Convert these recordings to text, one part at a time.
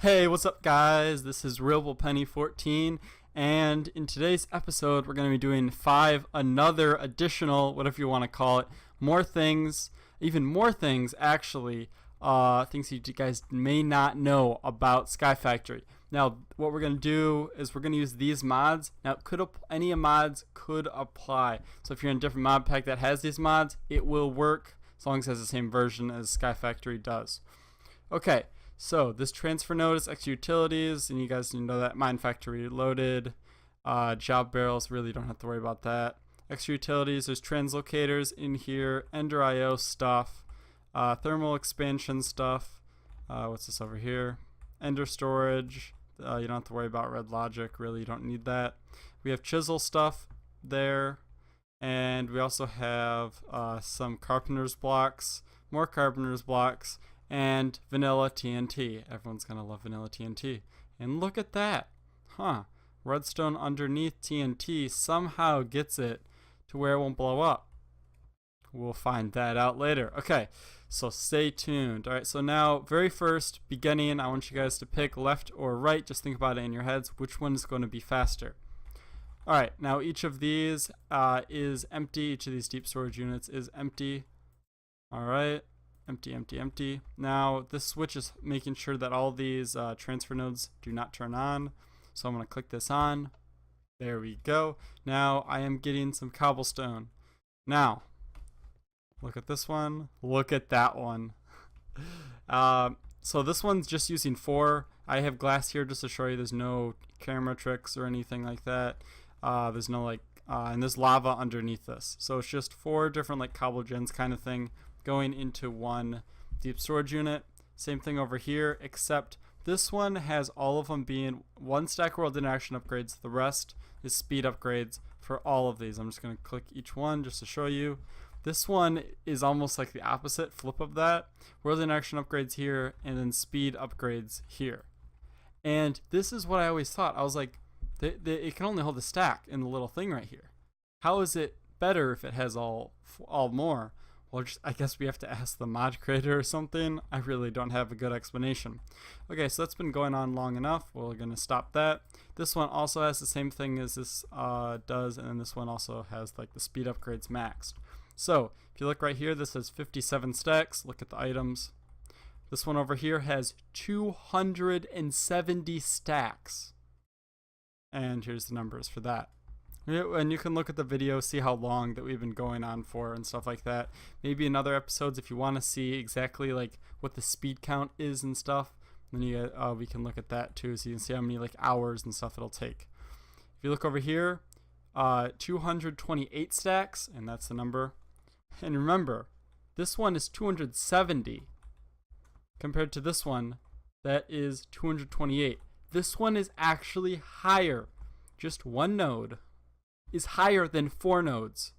Hey, what's up guys? This is RealBullPenny14 and in today's episode we're going to be doing another additional, whatever you want to call it, more things, even more things actually, things you guys may not know about Sky Factory. Now what we're going to do is we're going to use these mods. Now any mods could apply, so if you're in a different mod pack that has these mods, it will work as long as it has the same version as Sky Factory does. Okay. So this transfer node is extra utilities, and you guys know that mine factory loaded, job barrels, really don't have to worry about that. Extra utilities, there's translocators in here, Ender IO stuff, thermal expansion stuff. What's this over here? Ender storage. You don't have to worry about red logic, really you don't need that. We have chisel stuff there, and we also have some carpenter's blocks, more carpenter's blocks, and vanilla TNT. Everyone's gonna love vanilla TNT. And look at that. Redstone underneath TNT somehow gets it to where it won't blow up. We'll find that out later. Okay, so stay tuned. Alright, so now very first beginning, I want you guys to pick left or right. Just think about it in your heads. Which one is going to be faster? Alright, now each of these is empty. Each of these deep storage units is empty. Alright. Empty, empty, empty. Now this switch is making sure that all these transfer nodes do not turn on. So I'm going to click this on. There we go. Now I am getting some cobblestone. Now, look at this one. Look at that one. So this one's just using 4. I have glass here just to show you there's no camera tricks or anything like that. There's no and there's lava underneath this. So it's just 4 different cobble gens kind of thing going into one deep storage unit. Same thing over here, except this one has all of them being 1 stack world interaction upgrades. The rest is speed upgrades for all of these. I'm just going to click each one just to show you. This one is almost like the opposite flip of that. World interaction upgrades here and then speed upgrades here. And this is what I always thought. I was like, it can only hold a stack in the little thing right here. How is it better if it has all more? Well, I guess we have to ask the mod creator or something. I really don't have a good explanation. Okay, so that's been going on long enough. We're going to stop that. This one also has the same thing as this does, and then this one also has the speed upgrades maxed. So if you look right here, this has 57 stacks. Look at the items. This one over here has 270 stacks. And here's the numbers for that. And you can look at the video, see how long that we've been going on for and stuff like that. Maybe in other episodes, if you want to see exactly what the speed count is and stuff, then we can look at that too, so you can see how many hours and stuff it'll take. If you look over here, 228 stacks, and that's the number. And remember, this one is 270 compared to this one that is 228. This one is actually higher. Just one node is higher than 4 nodes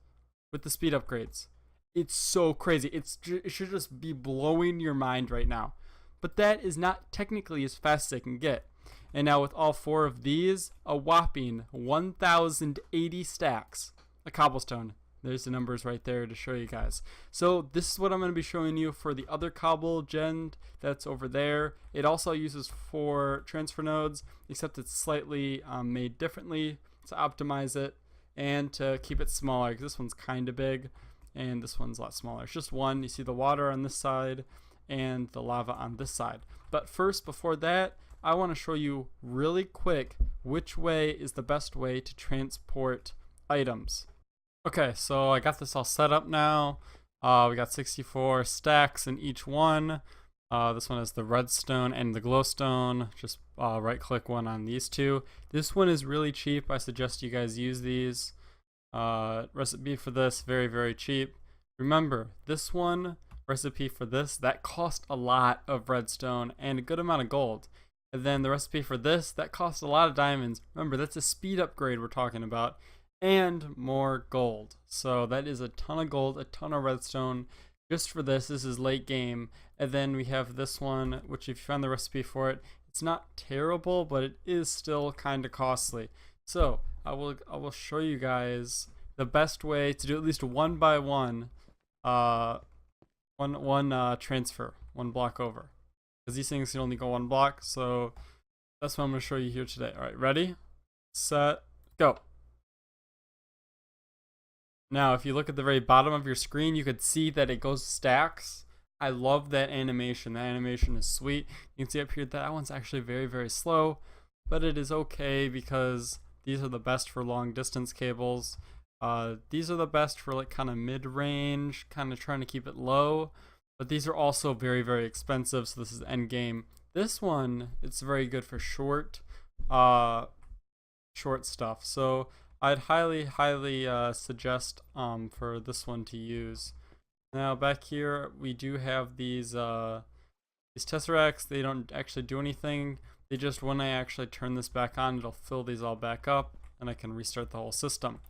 with the speed upgrades. It's so crazy. It should just be blowing your mind right now. But that is not technically as fast as I can get. And now with all 4 of these, a whopping 1,080 stacks of cobblestone. There's the numbers right there to show you guys. So this is what I'm going to be showing you for the other cobble gen that's over there. It also uses 4 transfer nodes, except it's slightly made differently to optimize it and to keep it smaller, because this one's kind of big and this one's a lot smaller. It's just one. You see the water on this side and the lava on this side. But first, before that, I want to show you really quick which way is the best way to transport items. Okay, so I got this all set up now. We got 64 stacks in each one. This one is the redstone and the glowstone. Just right click one on these two. This one is really cheap. I suggest you guys use these. Recipe for this, very, very cheap. Remember, this one, recipe for this, that cost a lot of redstone and a good amount of gold. And then the recipe for this, that cost a lot of diamonds. Remember, that's a speed upgrade we're talking about. And more gold. So that is a ton of gold, a ton of redstone. Just for this is late game. And then we have this one, which if you found the recipe for it, it's not terrible, but it is still kind of costly. So I will show you guys the best way to do at least one by one, one transfer, one block over. because these things can only go one block. So that's what I'm going to show you here today. All right, ready, set, go. Now, if you look at the very bottom of your screen, you could see that it goes stacks. I love that animation. That animation is sweet. You can see up here that one's actually very, very slow, but it is okay because these are the best for long distance cables. These are the best for like kind of mid-range, kind of trying to keep it low, but these are also very, very expensive. So this is end game. This one, it's very good for short stuff. So I'd highly suggest for this one to use. Now back here we do have these tesseracts. They don't actually do anything. They just, when I actually turn this back on, it'll fill these all back up and I can restart the whole system.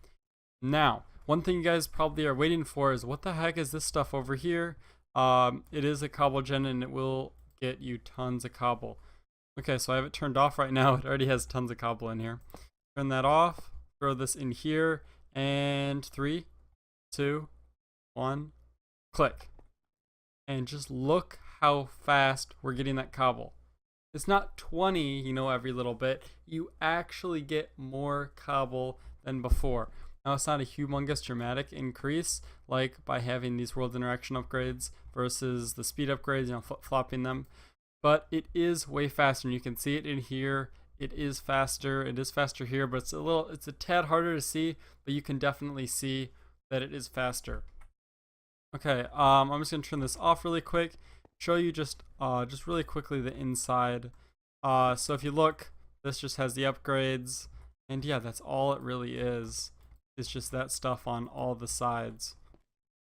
Now, one thing you guys probably are waiting for is, what the heck is this stuff over here? It is a cobble gen and it will get you tons of cobble. Okay, so I have it turned off right now. It already has tons of cobble in here. Turn that off, throw this in here, and 3, 2, 1, click. And just look how fast we're getting that cobble. It's not 20, you know, every little bit. You actually get more cobble than before. Now, it's not a humongous dramatic increase like by having these world interaction upgrades versus the speed upgrades, you know, flip-flopping them. But it is way faster, and you can see it in here. It is faster. It is faster here, but it's a tad harder to see, but you can definitely see that it is faster. Okay, I'm just gonna turn this off really quick. Show you just really quickly the inside. So if you look, this just has the upgrades, and yeah, that's all it really is. It's just that stuff on all the sides.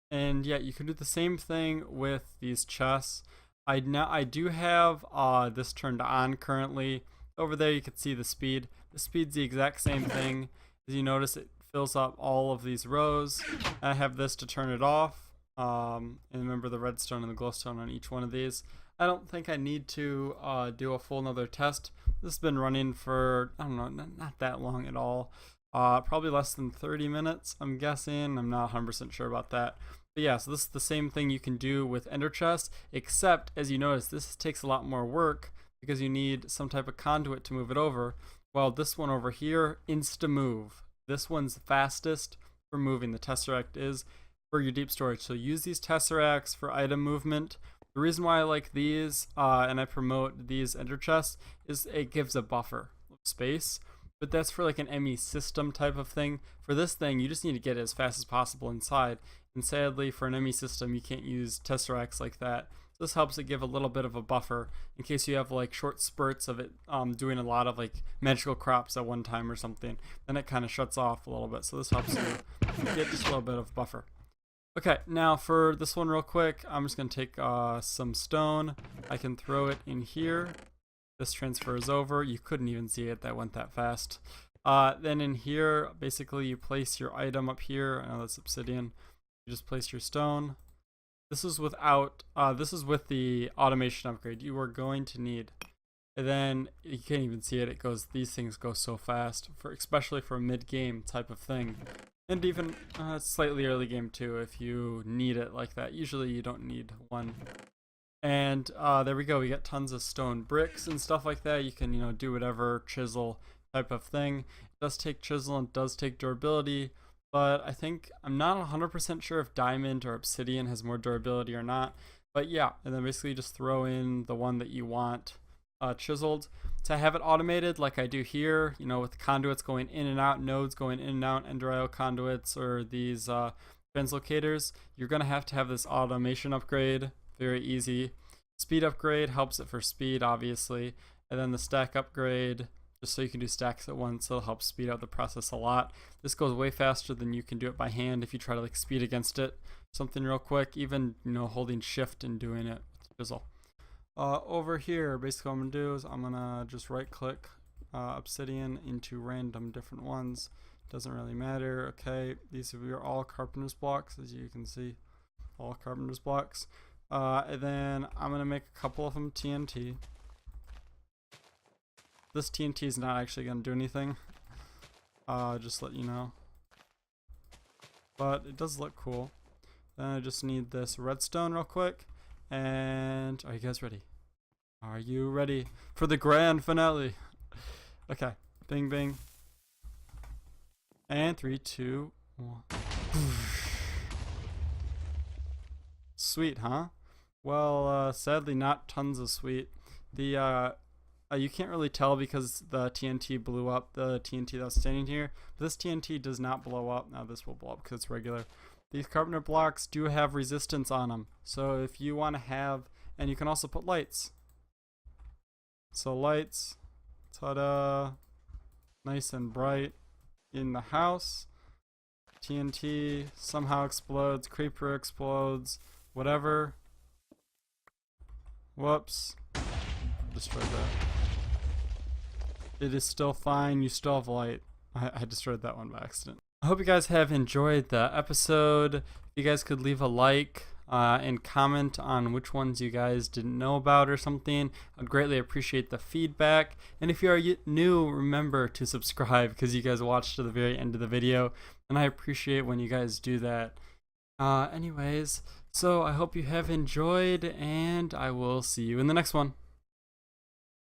And yeah, you can do the same thing with these chests. I do have this turned on currently. Over there you can see the speed. The speed's the exact same thing. As you notice, it fills up all of these rows. I have this to turn it off. And remember the redstone and the glowstone on each one of these. I don't think I need to do a full another test. This has been running for, I don't know, not that long at all. Probably less than 30 minutes, I'm guessing. I'm not 100% sure about that. But yeah, so this is the same thing you can do with ender chests, except as you notice, this takes a lot more work because you need some type of conduit to move it over. While this one over here, insta move. This one's fastest for moving. The tesseract is for your deep storage. So use these tesseracts for item movement. The reason why I like these and I promote these ender chests is it gives a buffer of space. But that's for like an ME system type of thing. For this thing, you just need to get it as fast as possible inside. And sadly, for an ME system, you can't use tesseracts like that. So this helps it give a little bit of a buffer in case you have like short spurts of it doing a lot of like magical crops at one time or something. Then it kind of shuts off a little bit. So this helps you get just a little bit of buffer. Okay, now for this one real quick, I'm just going to take some stone. I can throw it in here. This transfers over. You couldn't even see it. That went that fast. Then in here, basically you place your item up here. I know that's obsidian. You just place your stone. This is without. This is with the automation upgrade. You are going to need. And then you can't even see it. It goes. These things go so fast, especially for a mid-game type of thing, and even slightly early game too. If you need it like that, usually you don't need one. And there we go. We got tons of stone bricks and stuff like that. You can, you know, do whatever chisel type of thing. It does take chisel and it does take durability, but I think I'm not 100% sure if diamond or obsidian has more durability or not. But yeah, and then basically just throw in the one that you want chiseled. To have it automated like I do here, you know, with conduits going in and out, nodes going in and out, ender IO conduits or these translocators, you're gonna have to have this automation upgrade. Very easy. Speed upgrade helps it for speed, obviously. And then the stack upgrade, just so you can do stacks at once, it'll help speed up the process a lot. This goes way faster than you can do it by hand if you try to like speed against it. Something real quick, even, you know, holding shift and doing it with chisel. Over here, basically what I'm gonna do is I'm gonna just right click obsidian into random different ones. Doesn't really matter. Okay, these are all carpenter's blocks, as you can see, all carpenter's blocks. And then I'm going to make a couple of them TNT. This TNT is not actually going to do anything. Just let you know. But it does look cool. Then I just need this redstone real quick. And are you guys ready? Are you ready for the grand finale? Okay. Bing, bing. And 3, 2, 1. Sweet, huh? Well, sadly not tons of sweet. The, you can't really tell because the TNT blew up, the TNT that was standing here. But this TNT does not blow up. Now this will blow up because it's regular. These carpenter blocks do have resistance on them. So if you want to have, and you can also put lights. So lights, ta-da, nice and bright in the house. TNT somehow explodes, creeper explodes, whatever. Whoops. Destroyed that. It is still fine, you still have light. I destroyed that one by accident. I hope you guys have enjoyed the episode. If you guys could leave a like and comment on which ones you guys didn't know about or something, I'd greatly appreciate the feedback. And if you are new, remember to subscribe because you guys watched to the very end of the video, and I appreciate when you guys do that. Anyways, so I hope you have enjoyed, and I will see you in the next one.